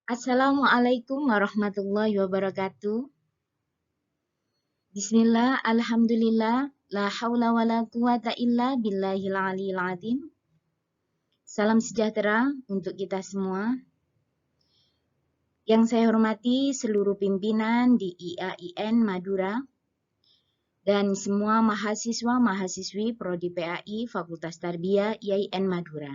Assalamualaikum warahmatullahi wabarakatuh. Bismillah, alhamdulillah, la haula wa la quwata illa billahil aliyil azim. Salam sejahtera untuk kita semua. Yang saya hormati seluruh pimpinan di IAIN Madura dan semua mahasiswa-mahasiswi Prodi PAI Fakultas Tarbiyah IAIN Madura.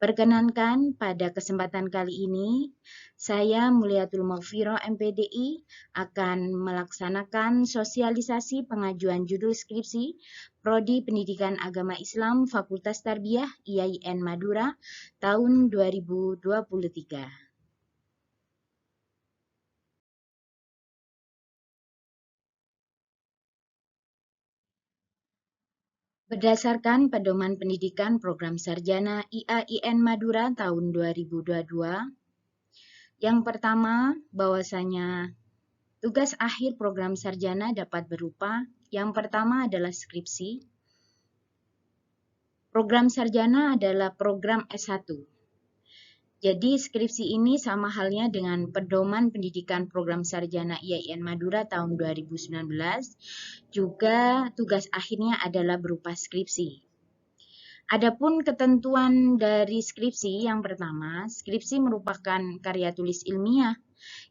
Perkenankan pada kesempatan kali ini, saya Mulyatul Maghfirah MPDI akan melaksanakan sosialisasi pengajuan judul skripsi Prodi Pendidikan Agama Islam Fakultas Tarbiyah IAIN Madura tahun 2023. Berdasarkan Pedoman Pendidikan Program Sarjana IAIN Madura tahun 2022, yang pertama bahwasanya tugas akhir program sarjana dapat berupa yang pertama adalah skripsi. Program sarjana adalah program S1. Jadi skripsi ini sama halnya dengan Pedoman Pendidikan Program Sarjana IAIN Madura tahun 2019. Juga tugas akhirnya adalah berupa skripsi. Adapun ketentuan dari skripsi yang pertama, skripsi merupakan karya tulis ilmiah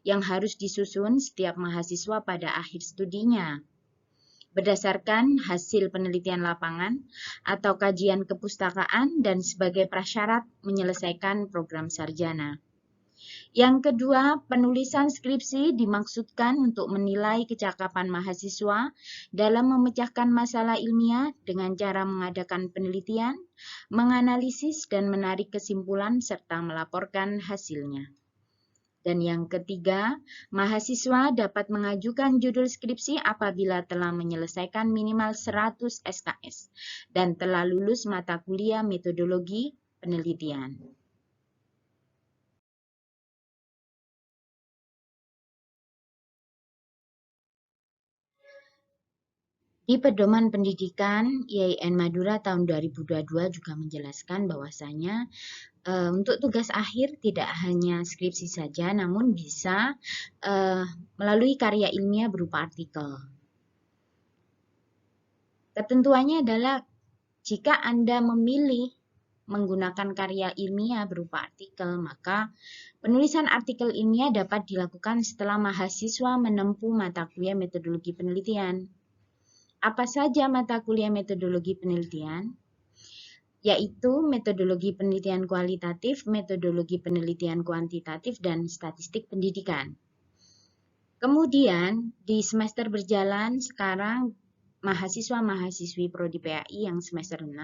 yang harus disusun setiap mahasiswa pada akhir studinya berdasarkan hasil penelitian lapangan atau kajian kepustakaan dan sebagai prasyarat menyelesaikan program sarjana. Yang kedua, penulisan skripsi dimaksudkan untuk menilai kecakapan mahasiswa dalam memecahkan masalah ilmiah dengan cara mengadakan penelitian, menganalisis dan menarik kesimpulan serta melaporkan hasilnya. Dan yang ketiga, mahasiswa dapat mengajukan judul skripsi apabila telah menyelesaikan minimal 100 SKS dan telah lulus mata kuliah metodologi penelitian. Di Pedoman Pendidikan IAIN Madura tahun 2022 juga menjelaskan bahwasanya untuk tugas akhir tidak hanya skripsi saja, namun bisa melalui karya ilmiah berupa artikel. Ketentuannya adalah jika Anda memilih menggunakan karya ilmiah berupa artikel, maka penulisan artikel ilmiah dapat dilakukan setelah mahasiswa menempuh mata kuliah metodologi penelitian. Apa saja mata kuliah metodologi penelitian? Yaitu metodologi penelitian kualitatif, metodologi penelitian kuantitatif, dan statistik pendidikan. Kemudian di semester berjalan sekarang mahasiswa-mahasiswi Prodi PAI yang semester 6,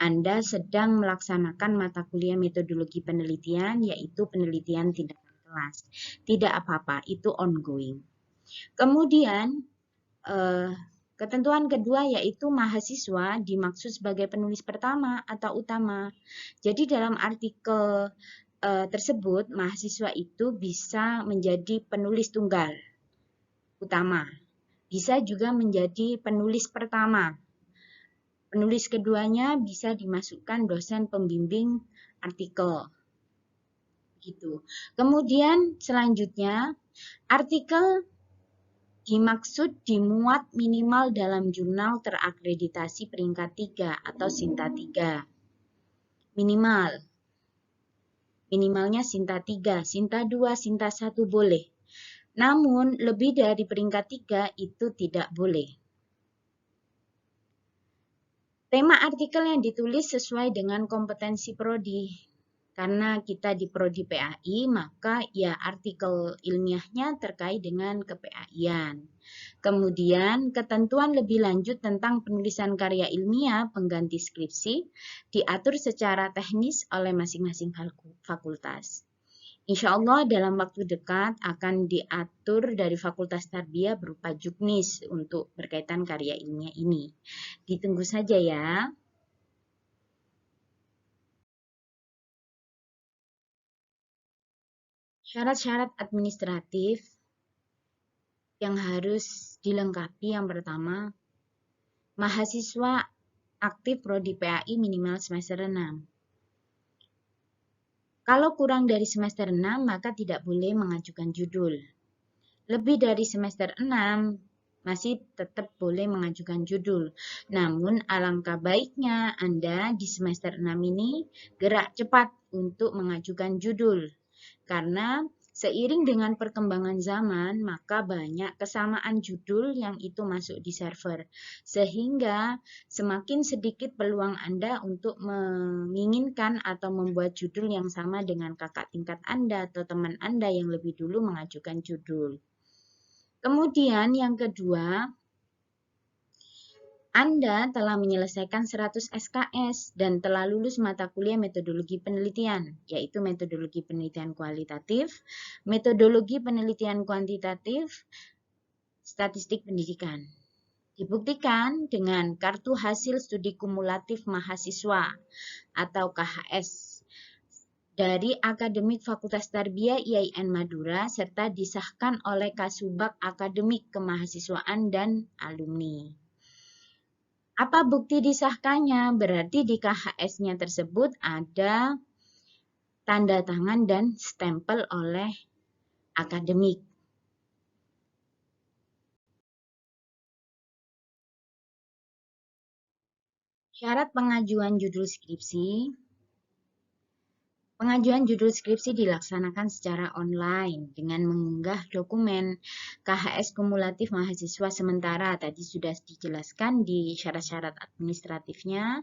Anda sedang melaksanakan mata kuliah metodologi penelitian, yaitu penelitian tindakan kelas. Tidak apa-apa, itu ongoing. Kemudian ketentuan kedua yaitu mahasiswa dimaksud sebagai penulis pertama atau utama. Jadi dalam artikel tersebut, mahasiswa itu bisa menjadi penulis tunggal utama. Bisa juga menjadi penulis pertama. Penulis keduanya bisa dimasukkan dosen pembimbing artikel. Gitu. Kemudian selanjutnya, artikel dimaksud dimuat minimal dalam jurnal terakreditasi peringkat 3 atau Sinta 3. Minimalnya Sinta 3, Sinta 2, Sinta 1 boleh. Namun lebih dari peringkat 3 itu tidak boleh. Tema artikel yang ditulis sesuai dengan kompetensi prodi. Karena kita di Prodi PAI, maka ya artikel ilmiahnya terkait dengan ke-PAI-an. Kemudian, ketentuan lebih lanjut tentang penulisan karya ilmiah pengganti skripsi diatur secara teknis oleh masing-masing fakultas. Insya Allah dalam waktu dekat akan diatur dari Fakultas Tarbiyah berupa juknis untuk berkaitan karya ilmiah ini. Ditunggu saja ya. Syarat-syarat administratif yang harus dilengkapi yang pertama, mahasiswa aktif Prodi PAI minimal semester 6. Kalau kurang dari semester 6, maka tidak boleh mengajukan judul. Lebih dari semester 6, masih tetap boleh mengajukan judul. Namun alangkah baiknya Anda di semester 6 ini gerak cepat untuk mengajukan judul. Karena seiring dengan perkembangan zaman, maka banyak kesamaan judul yang itu masuk di server. Sehingga semakin sedikit peluang Anda untuk menginginkan atau membuat judul yang sama dengan kakak tingkat Anda atau teman Anda yang lebih dulu mengajukan judul. Kemudian yang kedua, Anda telah menyelesaikan 100 SKS dan telah lulus mata kuliah metodologi penelitian, yaitu metodologi penelitian kualitatif, metodologi penelitian kuantitatif, statistik pendidikan. Dibuktikan dengan kartu hasil studi kumulatif mahasiswa atau KHS dari Akademik Fakultas Tarbiyah IAIN Madura serta disahkan oleh Kasubag Akademik Kemahasiswaan dan Alumni. Apa bukti disahkannya? Berarti di KHS-nya tersebut ada tanda tangan dan stempel oleh akademik. Syarat pengajuan judul skripsi. Pengajuan judul skripsi dilaksanakan secara online dengan mengunggah dokumen KHS kumulatif mahasiswa sementara. Tadi sudah dijelaskan di syarat-syarat administratifnya.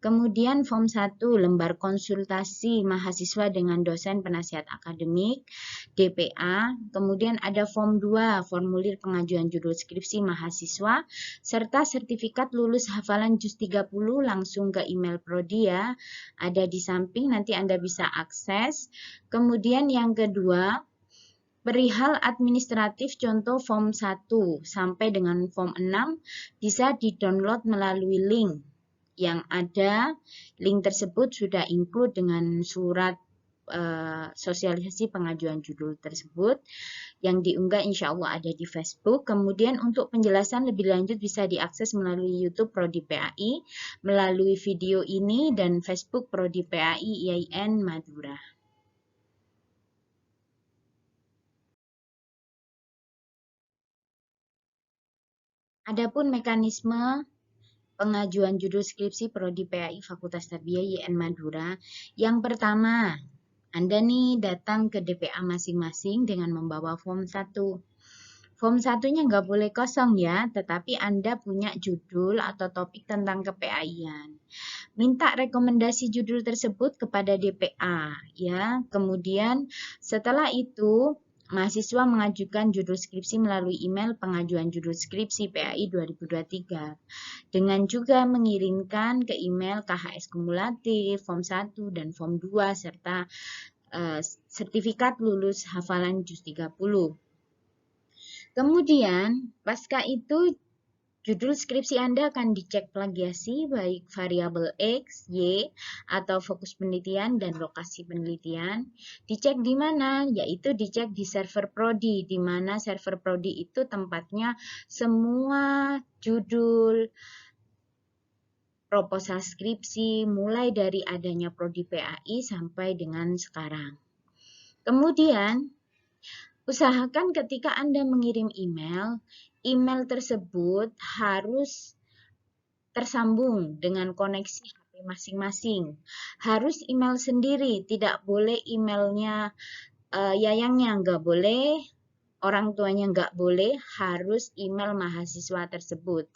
Kemudian form 1, lembar konsultasi mahasiswa dengan dosen penasihat akademik, DPA. Kemudian ada form 2, formulir pengajuan judul skripsi mahasiswa, serta sertifikat lulus hafalan juz 30 langsung ke email prodi ya. Ada di samping, nanti Anda bisa akses. Kemudian yang kedua, perihal administratif contoh form 1 sampai dengan form 6 bisa di-download melalui link yang ada. Link tersebut sudah include dengan surat sosialisasi pengajuan judul tersebut yang diunggah insya Allah ada di Facebook. Kemudian untuk penjelasan lebih lanjut bisa diakses melalui YouTube Prodi PAI, melalui video ini dan Facebook Prodi PAI IAIN Madura. Adapun mekanisme pengajuan judul skripsi Prodi PAI Fakultas Tarbiyah IAIN Madura, yang pertama, Anda nih datang ke DPA masing-masing dengan membawa form 1. Form 1-nya nggak boleh kosong ya, tetapi Anda punya judul atau topik tentang kePAI-an. Minta rekomendasi judul tersebut kepada DPA ya. Kemudian setelah itu mahasiswa mengajukan judul skripsi melalui email pengajuan judul skripsi PAI 2023 dengan juga mengirimkan ke email KHS kumulatif, form 1 dan form 2 serta sertifikat lulus hafalan juz 30. Kemudian, pasca itu judul skripsi Anda akan dicek plagiasi baik variabel X, Y, atau fokus penelitian dan lokasi penelitian. Dicek di mana? Yaitu dicek di server Prodi, di mana server Prodi itu tempatnya semua judul proposal skripsi mulai dari adanya Prodi PAI sampai dengan sekarang. Kemudian, usahakan ketika Anda mengirim email, email tersebut harus tersambung dengan koneksi HP masing-masing. Harus email sendiri, tidak boleh emailnya yayangnya, nggak boleh, orang tuanya nggak boleh, harus email mahasiswa tersebut.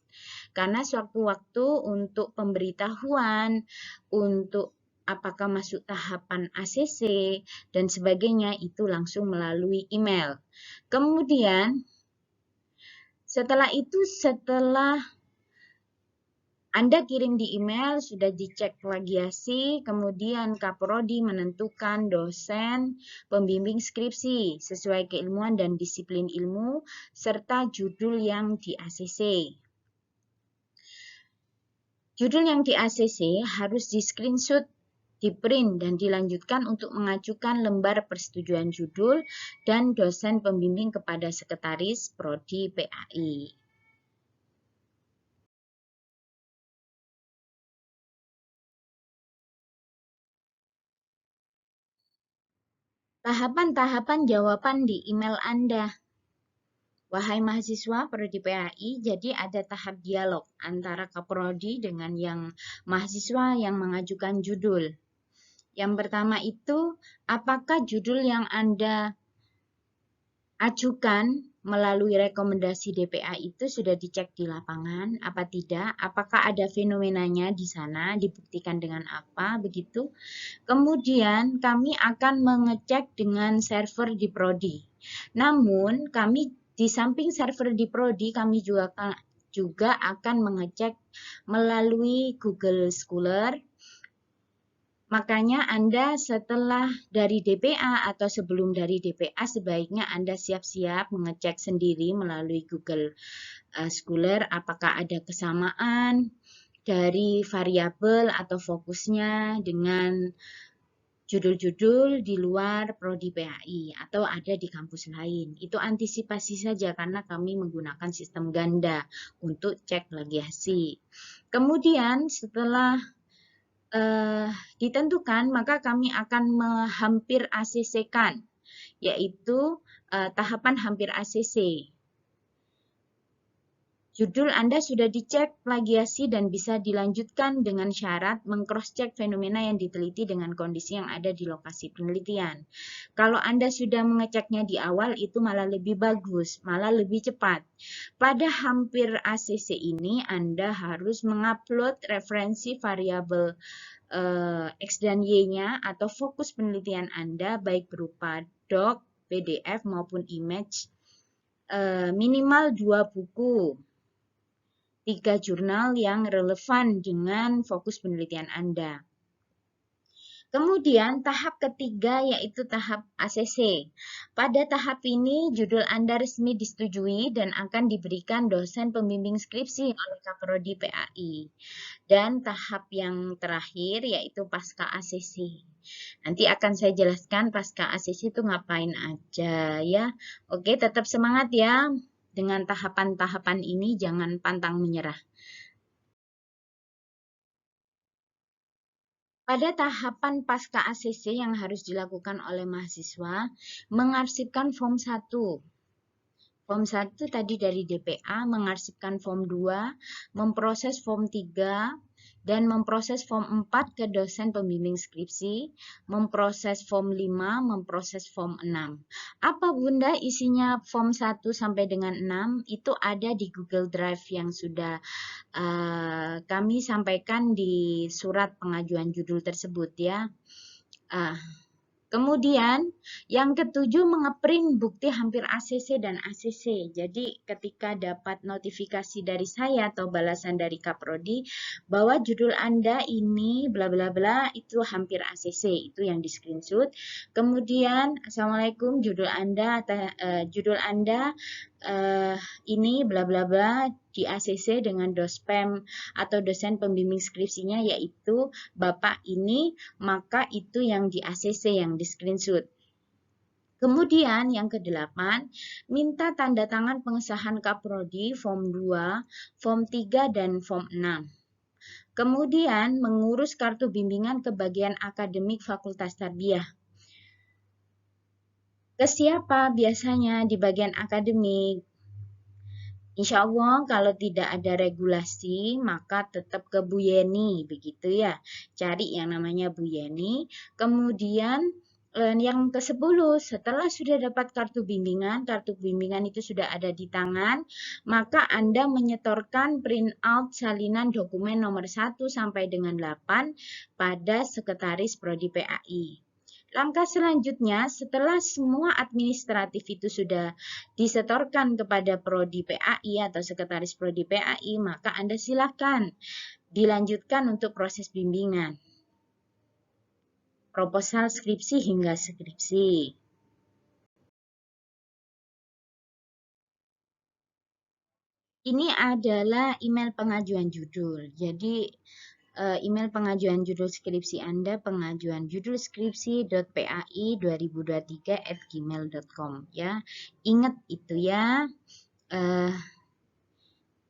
Karena sewaktu-waktu untuk pemberitahuan, untuk apakah masuk tahapan ACC, dan sebagainya, itu langsung melalui email. Kemudian, setelah Anda kirim di email, sudah dicek plagiasi, kemudian Kaprodi menentukan dosen pembimbing skripsi sesuai keilmuan dan disiplin ilmu, serta judul yang di ACC. Judul yang di ACC harus di-screenshot, di-print, dan dilanjutkan untuk mengajukan lembar persetujuan judul dan dosen pembimbing kepada Sekretaris Prodi PAI. Tahapan-tahapan jawaban di email Anda. Wahai mahasiswa Prodi PAI, jadi ada tahap dialog antara Kaprodi dengan yang mahasiswa yang mengajukan judul. Yang pertama itu, apakah judul yang Anda ajukan melalui rekomendasi DPA itu sudah dicek di lapangan, apa tidak? Apakah ada fenomenanya di sana, dibuktikan dengan apa, begitu? Kemudian kami akan mengecek dengan server di Prodi. Namun kami di samping server di Prodi, kami juga akan mengecek melalui Google Scholar. Makanya Anda setelah dari DPA atau sebelum dari DPA sebaiknya Anda siap-siap mengecek sendiri melalui Google Scholar apakah ada kesamaan dari variabel atau fokusnya dengan judul-judul di luar Prodi PAI atau ada di kampus lain. Itu antisipasi saja karena kami menggunakan sistem ganda untuk cek plagiasi. Kemudian setelah ditentukan, maka kami akan hampir ACC-kan, yaitu tahapan hampir ACC. Judul Anda sudah dicek plagiasi dan bisa dilanjutkan dengan syarat meng-cross-check fenomena yang diteliti dengan kondisi yang ada di lokasi penelitian. Kalau Anda sudah mengeceknya di awal, itu malah lebih bagus, malah lebih cepat. Pada hampir ACC ini, Anda harus mengupload referensi variabel X dan Y-nya atau fokus penelitian Anda baik berupa doc, PDF maupun image minimal 2 buku, 3 jurnal yang relevan dengan fokus penelitian Anda. Kemudian tahap ketiga yaitu tahap ACC. Pada tahap ini judul Anda resmi disetujui dan akan diberikan dosen pembimbing skripsi oleh Kaprodi PAI. Dan tahap yang terakhir yaitu pasca ACC. Nanti akan saya jelaskan pasca ACC itu ngapain aja ya. Oke, tetap semangat ya. Dengan tahapan-tahapan ini jangan pantang menyerah. Pada tahapan pasca ACC yang harus dilakukan oleh mahasiswa, mengarsipkan form 1. Form 1 tadi dari DPA, mengarsipkan form 2, memproses form 3, dan memproses form 4 ke dosen pembimbing skripsi, memproses form 5, memproses form 6. Apa Bunda isinya form 1 sampai dengan 6? Itu ada di Google Drive yang sudah kami sampaikan di surat pengajuan judul tersebut ya. Kemudian yang ketujuh mengeprint bukti hampir ACC dan ACC. Jadi ketika dapat notifikasi dari saya atau balasan dari Kaprodi bahwa judul Anda ini bla bla bla itu hampir ACC, itu yang di screenshot. Kemudian Assalamualaikum, judul Anda ini bla bla bla di ACC dengan dospem atau dosen pembimbing skripsinya yaitu Bapak ini, maka itu yang di ACC yang di screenshot. Kemudian yang ke-8, minta tanda tangan pengesahan Kaprodi form 2, form 3 dan form 6. Kemudian mengurus kartu bimbingan ke bagian akademik Fakultas Tarbiyah. Ke siapa biasanya di bagian akademik? Insya Allah kalau tidak ada regulasi maka tetap ke Bu Yeni begitu ya. Cari yang namanya Bu Yeni. Kemudian yang ke-10 setelah sudah dapat kartu bimbingan itu sudah ada di tangan, maka Anda menyetorkan print out salinan dokumen nomor 1 sampai dengan 8 pada Sekretaris Prodi PAI. Langkah selanjutnya, setelah semua administratif itu sudah disetorkan kepada Prodi PAI atau Sekretaris Prodi PAI, maka Anda silakan dilanjutkan untuk proses bimbingan. Proposal skripsi hingga skripsi. Ini adalah email pengajuan judul. Jadi email pengajuan judul skripsi Anda pengajuan judul skripsi.pai2023@gmail.com ya. Ingat itu ya.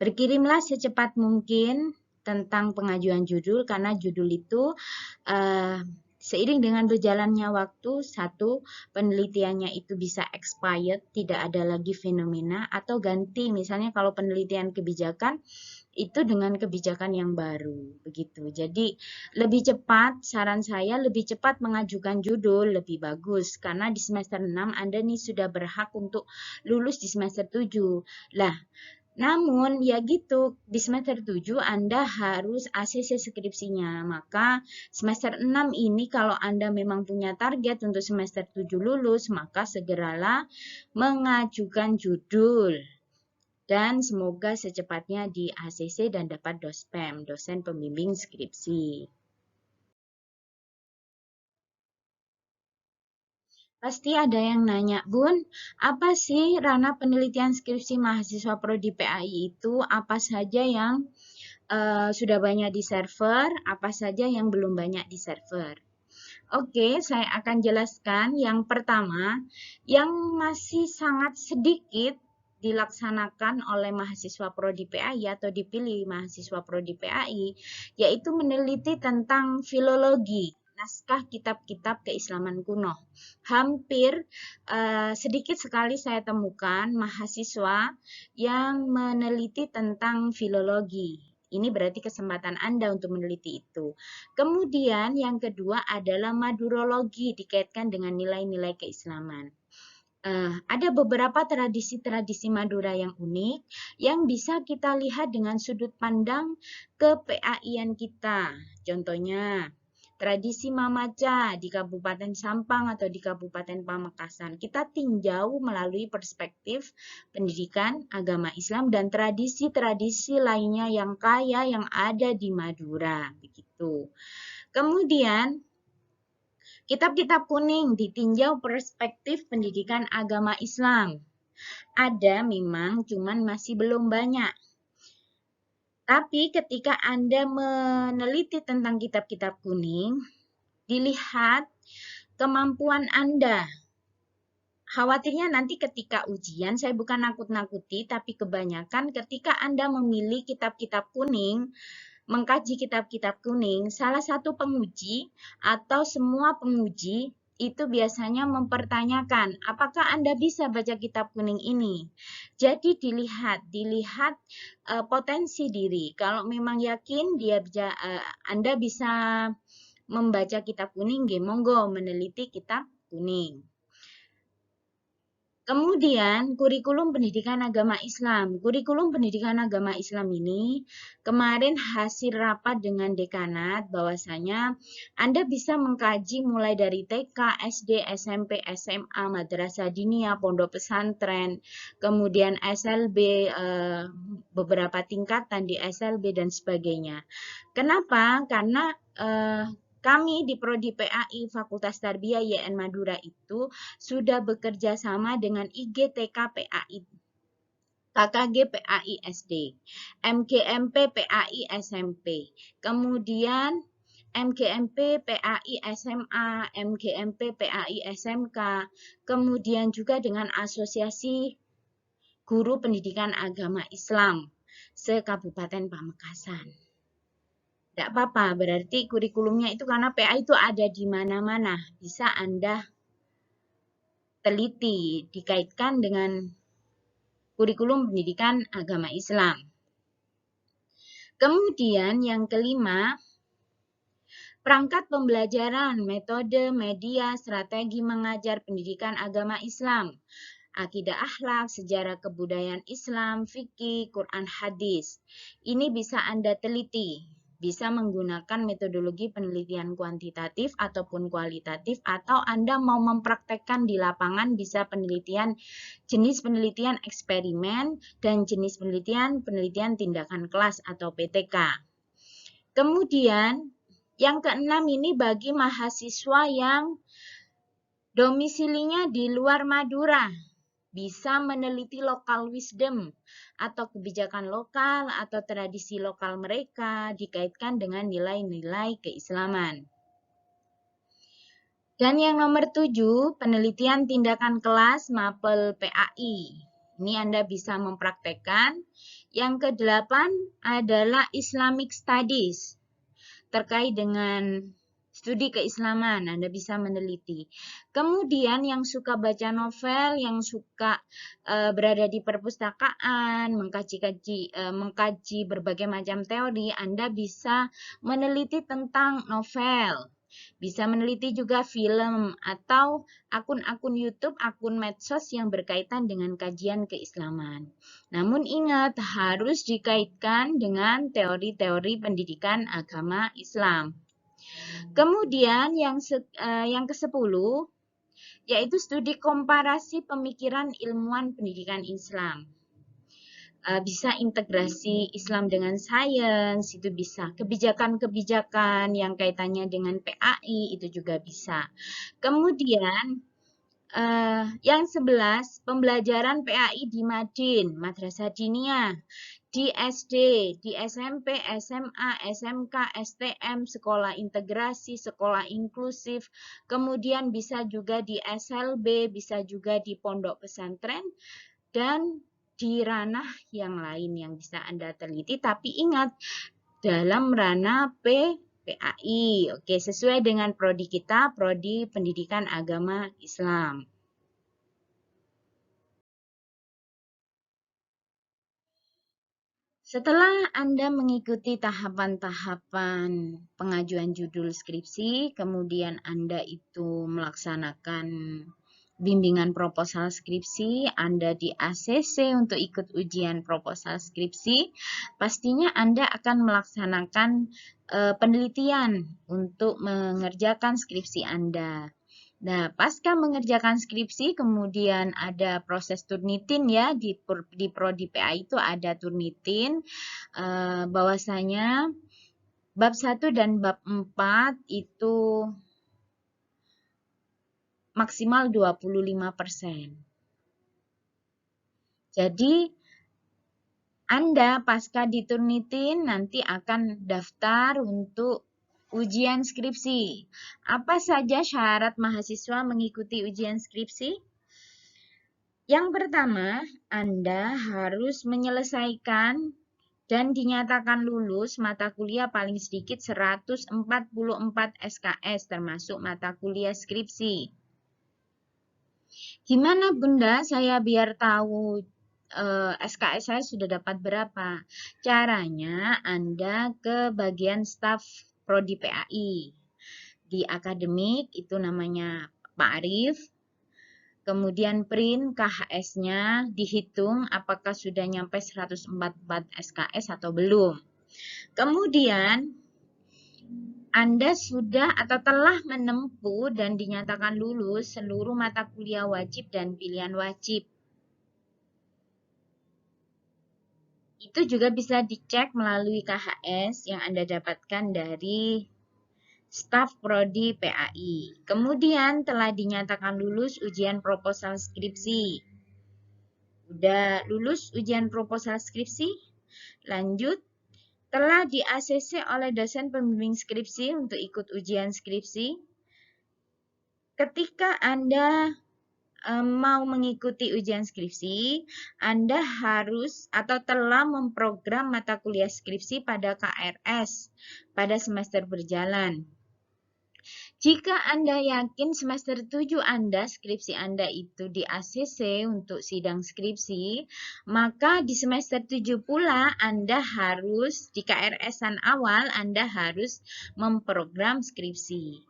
Berkirimlah secepat mungkin tentang pengajuan judul karena judul itu Seiring dengan berjalannya waktu, satu, penelitiannya itu bisa expired, tidak ada lagi fenomena, atau ganti, misalnya kalau penelitian kebijakan, itu dengan kebijakan yang baru, begitu. Jadi, lebih cepat, saran saya lebih cepat mengajukan judul, lebih bagus, karena di semester 6 Anda nih sudah berhak untuk lulus di semester 7. Lah, namun ya gitu, di semester 7 Anda harus ACC skripsinya. Maka semester 6 ini kalau Anda memang punya target untuk semester 7 lulus, maka segeralah mengajukan judul. Dan semoga secepatnya di ACC dan dapat dospem, dosen pembimbing skripsi. Pasti ada yang nanya, Bun, apa sih ranah penelitian skripsi mahasiswa Prodi PAI itu? Apa saja yang sudah banyak di server, apa saja yang belum banyak di server? Oke, saya akan jelaskan. Yang pertama, yang masih sangat sedikit dilaksanakan oleh mahasiswa Prodi PAI atau dipilih mahasiswa Prodi PAI, yaitu meneliti tentang filologi, naskah kitab-kitab keislaman kuno. Hampir sedikit sekali saya temukan mahasiswa yang meneliti tentang filologi. Ini berarti kesempatan Anda untuk meneliti itu. Kemudian yang kedua adalah madurologi dikaitkan dengan nilai-nilai keislaman. Ada beberapa tradisi-tradisi Madura yang unik yang bisa kita lihat dengan sudut pandang ke-PAI-an kita. Contohnya, tradisi Mamaca di Kabupaten Sampang atau di Kabupaten Pamekasan. Kita tinjau melalui perspektif pendidikan agama Islam dan tradisi-tradisi lainnya yang kaya yang ada di Madura. Begitu. Kemudian, kitab-kitab kuning ditinjau perspektif pendidikan agama Islam. Ada memang, cuman masih belum banyak. Tapi ketika Anda meneliti tentang kitab-kitab kuning, dilihat kemampuan Anda. Khawatirnya nanti ketika ujian, saya bukan nakut-nakuti, tapi kebanyakan ketika Anda memilih kitab-kitab kuning, mengkaji kitab-kitab kuning, salah satu penguji atau semua penguji itu biasanya mempertanyakan, apakah Anda bisa baca kitab kuning ini? Jadi dilihat potensi diri. Kalau memang yakin Anda bisa membaca kitab kuning, monggo meneliti kitab kuning. Kemudian, kurikulum pendidikan agama Islam. Kurikulum pendidikan agama Islam ini kemarin hasil rapat dengan dekanat bahwasanya Anda bisa mengkaji mulai dari TK, SD, SMP, SMA, madrasah diniyah, pondok pesantren, kemudian SLB, beberapa tingkatan di SLB dan sebagainya. Kenapa? Karena kami di Prodi PAI Fakultas Tarbiyah YN Madura itu sudah bekerja sama dengan IGTK PAI, KKG PAI SD, MGMP PAI SMP, kemudian MGMP PAI SMA, MGMP PAI SMK, kemudian juga dengan Asosiasi Guru Pendidikan Agama Islam se-Kabupaten Pamekasan. Tidak apa-apa, berarti kurikulumnya itu karena PA itu ada di mana-mana. Bisa Anda teliti, dikaitkan dengan kurikulum pendidikan agama Islam. Kemudian yang kelima, perangkat pembelajaran, metode, media, strategi mengajar pendidikan agama Islam, akidah akhlak, sejarah kebudayaan Islam, fikih, Quran, hadis. Ini bisa Anda teliti. Bisa menggunakan metodologi penelitian kuantitatif ataupun kualitatif, atau Anda mau mempraktekkan di lapangan bisa jenis penelitian eksperimen dan jenis penelitian tindakan kelas atau PTK. Kemudian yang keenam ini bagi mahasiswa yang domisilinya di luar Madura, bisa meneliti local wisdom atau kebijakan lokal atau tradisi lokal mereka dikaitkan dengan nilai-nilai keislaman. Dan yang nomor 7, penelitian tindakan kelas MAPEL PAI. Ini Anda bisa mempraktekkan. Yang ke-8 adalah Islamic Studies terkait dengan studi keislaman, Anda bisa meneliti. Kemudian yang suka baca novel, yang suka berada di perpustakaan, mengkaji berbagai macam teori, Anda bisa meneliti tentang novel. Bisa meneliti juga film atau akun-akun YouTube, akun medsos yang berkaitan dengan kajian keislaman. Namun ingat, harus dikaitkan dengan teori-teori pendidikan agama Islam. Kemudian yang ke-10 yaitu studi komparasi pemikiran ilmuwan pendidikan Islam. Bisa integrasi Islam dengan sains, itu bisa. Kebijakan-kebijakan yang kaitannya dengan PAI, itu juga bisa. Kemudian, yang 11, pembelajaran PAI di Madin, Madrasah Diniyah, di SD, di SMP, SMA, SMK, STM, sekolah integrasi, sekolah inklusif, kemudian bisa juga di SLB, bisa juga di pondok pesantren, dan di ranah yang lain yang bisa Anda teliti, tapi ingat, dalam ranah PAI. Oke, sesuai dengan prodi kita, prodi Pendidikan Agama Islam. Setelah Anda mengikuti tahapan-tahapan pengajuan judul skripsi, kemudian Anda itu melaksanakan bimbingan proposal skripsi, Anda di ACC untuk ikut ujian proposal skripsi, pastinya Anda akan melaksanakan penelitian untuk mengerjakan skripsi Anda. Nah, pasca mengerjakan skripsi, kemudian ada proses turnitin ya, di prodi PA itu ada turnitin, bahwasanya bab 1 dan bab 4 itu maksimal 25%. Jadi, Anda pasca diturnitin nanti akan daftar untuk ujian skripsi. Apa saja syarat mahasiswa mengikuti ujian skripsi? Yang pertama, Anda harus menyelesaikan dan dinyatakan lulus mata kuliah paling sedikit 144 SKS termasuk mata kuliah skripsi. Gimana Bunda saya biar tahu SKS saya sudah dapat berapa? Caranya Anda ke bagian staf prodi PAI. Di akademik itu namanya Pak Arif. Kemudian print KHS-nya, dihitung apakah sudah nyampe 144 SKS atau belum. Kemudian Anda sudah atau telah menempuh dan dinyatakan lulus seluruh mata kuliah wajib dan pilihan wajib. Itu juga bisa dicek melalui KHS yang Anda dapatkan dari staf prodi PAI. Kemudian telah dinyatakan lulus ujian proposal skripsi. Udah lulus ujian proposal skripsi? Lanjut. Telah di ACC oleh dosen pembimbing skripsi untuk ikut ujian skripsi. Ketika Anda mau mengikuti ujian skripsi, Anda harus atau telah memprogram mata kuliah skripsi pada KRS pada semester berjalan. Jika Anda yakin semester 7 Anda, skripsi Anda itu di ACC untuk sidang skripsi, maka di semester 7 pula Anda harus, di KRS-an awal, Anda harus memprogram skripsi.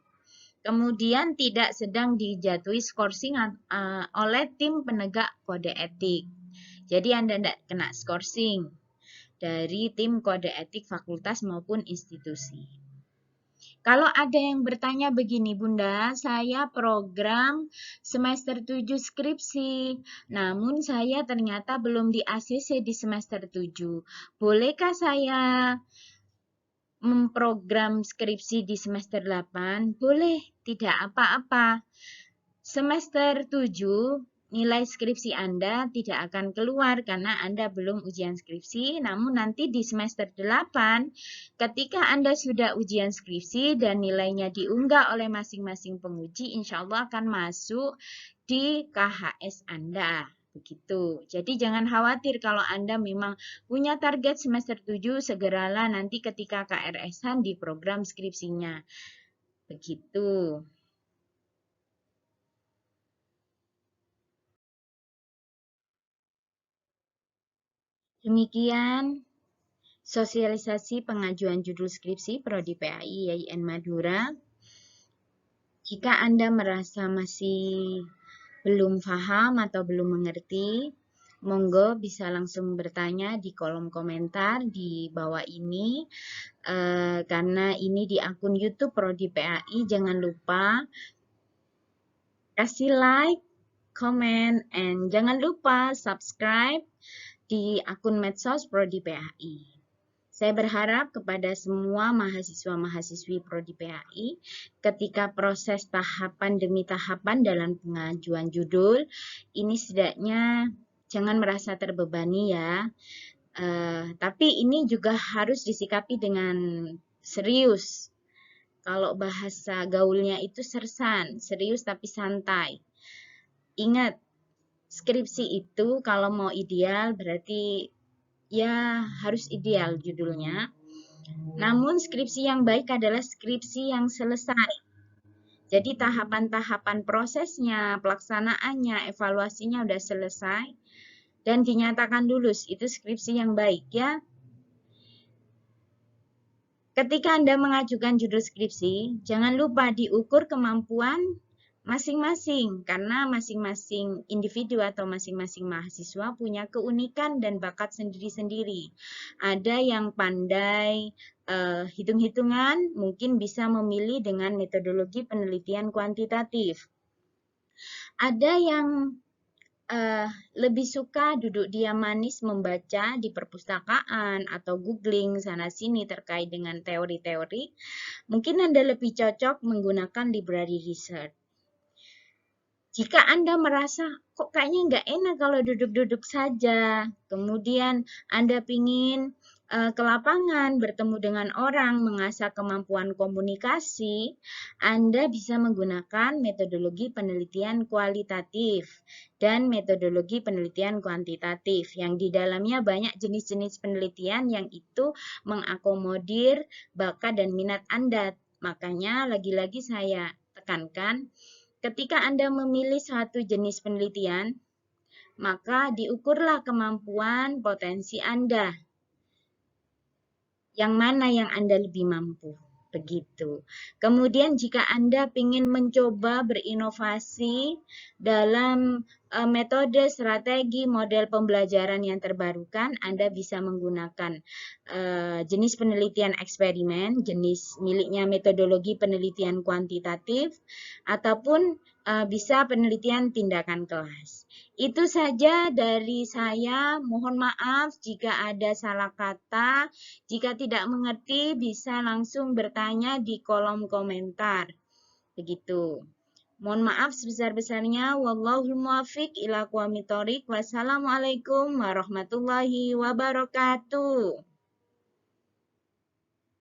Kemudian tidak sedang dijatuhi skorsing oleh tim penegak kode etik. Jadi Anda tidak kena skorsing dari tim kode etik fakultas maupun institusi. Kalau ada yang bertanya begini, Bunda, saya program semester 7 skripsi, namun saya ternyata belum di ACC di semester 7. Bolehkah saya memprogram skripsi di semester 8? Boleh, tidak apa-apa. Semester 7 nilai skripsi Anda tidak akan keluar karena Anda belum ujian skripsi, namun nanti di semester 8, ketika Anda sudah ujian skripsi dan nilainya diunggah oleh masing-masing penguji, insya Allah akan masuk di KHS Anda. Begitu. Jadi jangan khawatir kalau Anda memang punya target semester 7, segeralah nanti ketika KRS-an di program skripsinya. Begitu. Demikian sosialisasi pengajuan judul skripsi Prodi PAI IAIN Madura. Jika Anda merasa masih belum paham atau belum mengerti, monggo bisa langsung bertanya di kolom komentar di bawah ini. Karena ini di akun YouTube Prodi PAI, jangan lupa kasih like, comment, and jangan lupa subscribe di akun medsos Prodi PAI. Saya berharap kepada semua mahasiswa-mahasiswi Prodi PAI ketika proses tahapan demi tahapan dalam pengajuan judul, ini setidaknya jangan merasa terbebani ya. Tapi ini juga harus disikapi dengan serius. Kalau bahasa gaulnya itu sersan, serius tapi santai. Ingat, skripsi itu kalau mau ideal berarti ya harus ideal judulnya. Namun skripsi yang baik adalah skripsi yang selesai. Jadi tahapan-tahapan prosesnya, pelaksanaannya, evaluasinya udah selesai dan dinyatakan lulus. Itu skripsi yang baik ya. Ketika Anda mengajukan judul skripsi, jangan lupa diukur kemampuan masing-masing, karena masing-masing individu atau masing-masing mahasiswa punya keunikan dan bakat sendiri-sendiri. Ada yang pandai hitung-hitungan, mungkin bisa memilih dengan metodologi penelitian kuantitatif. Ada yang lebih suka duduk diam manis membaca di perpustakaan atau googling sana-sini terkait dengan teori-teori, mungkin Anda lebih cocok menggunakan library research. Jika Anda merasa kok kayaknya nggak enak kalau duduk-duduk saja, kemudian Anda ingin ke lapangan, bertemu dengan orang, mengasah kemampuan komunikasi, Anda bisa menggunakan metodologi penelitian kualitatif dan metodologi penelitian kuantitatif, yang di dalamnya banyak jenis-jenis penelitian yang itu mengakomodir bakat dan minat Anda. Makanya lagi-lagi saya tekankan, ketika Anda memilih suatu jenis penelitian, maka diukurlah kemampuan potensi Anda. Yang mana yang Anda lebih mampu. Begitu. Kemudian jika Anda ingin mencoba berinovasi dalam metode, strategi, model pembelajaran yang terbarukan, Anda bisa menggunakan jenis penelitian eksperimen, jenis miliknya metodologi penelitian kuantitatif, ataupun bisa penelitian tindakan kelas. Itu saja dari saya. Mohon maaf jika ada salah kata. Jika tidak mengerti, bisa langsung bertanya di kolom komentar. Begitu. Mohon maaf sebesar-besarnya. Wallahul muwaffiq ila aqwamit thoriq. Wassalamualaikum warahmatullahi wabarakatuh.